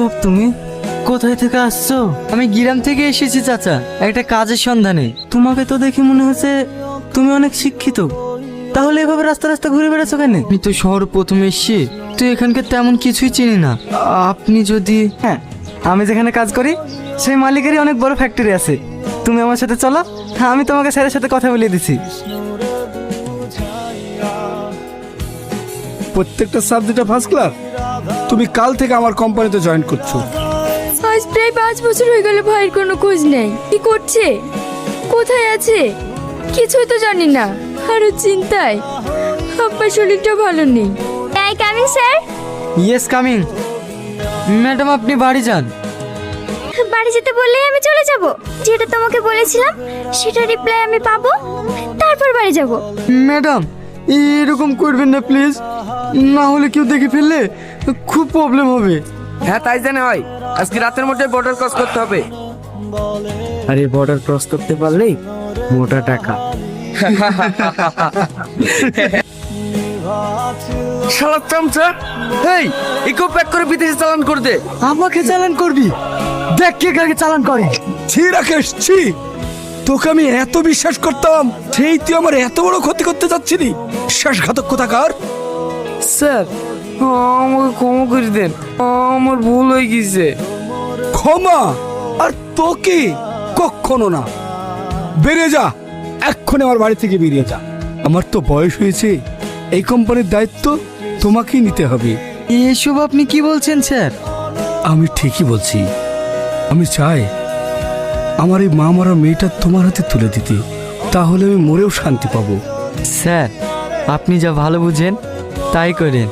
ভাব তুমি কোথায় থেকে আসছো? আমি গ্রাম থেকে এসেছি চাচা, একটা কাজের সন্ধানে। তোমাকে তো দেখে মনে হচ্ছে তুমি অনেক শিক্ষিত, তাহলে এভাবে রাস্তা রাস্তা ঘুরে বেড়াচ্ছ কেন? আমি তো শহর প্রথমে এসেছি, তো এখানকার তেমন কিছুই চিনি না। আপনি যদি... হ্যাঁ, আমি যেখানে কাজ করি সেই মালিকেরই অনেক বড় ফ্যাক্টরি আছে। তুমি আমার সাথে চলো, হ্যাঁ আমি তোমাকে স্যারের সাথে কথা বলিয়ে দিচ্ছি। প্রত্যেকটা সাবজেক্টে ফার্স্ট ক্লাস। তুমি কাল থেকে আমার কোম্পানিতে জয়েন করছো। আজ প্রায় 5 বছর হয়ে গেল, ভাইয়ের কোনো খোঁজ নেই। কি করছে, কোথায় আছে, কিছুই তো জানি না। আরো চিন্তায় আব্বার শরীরটা ভালো নেই। I coming sir. Yes coming. Madam আপনি বাড়ি যান। বাড়ি যেতে বললেই আমি চলে যাব। যেটা তোমাকে বলেছিলাম সেটা রিপ্লাই আমি পাবো, তারপর বাড়ি যাব। ম্যাডাম এরকম করবেন না প্লিজ, না হলে কেউ দেখে ফেললে খুব প্রবলেম হবে। হ্যাঁ তাই জানে হয়, আজকে রাতের মধ্যে বর্ডার ক্রস করতে হবে। আরে বর্ডার ক্রস করতে পারলেই মোটা টাকা। শালা চামচা, এই ইকো প্যাক করে বিদেশে চালান করে দে। আমাকে চালান করবি? দেখ কে কাকে চালান করে। ছি রাকেশ, ছি। তোকে আমি এত বিশ্বাস করতাম, সেই তুই আমার এত বড় ক্ষতি করতে যাচ্ছিলি। বিশ্বাসঘাতক কোথাকার। স্যার আমাকে ক্ষমা করে দেন, আমার ভুল হয়ে গেছে। ক্ষমা? আর তোকে কখনো না। বেরিয়ে যা, এক্ষুনি আমার বাড়ি থেকে বেরিয়ে যা। আমার তো বয়স হয়েছে, এই কোম্পানির দায়িত্ব তোমাকেই নিতে হবে। এসব আপনি কি বলছেন স্যার? আমি ঠিকই বলছি। আমি চাই আমার এই মা মরা মেয়েটা তোমার হাতে তুলে দিতে, তাহলে আমি মরেও শান্তি পাবো। স্যার আপনি যা ভালো বুঝেন তাই করেন।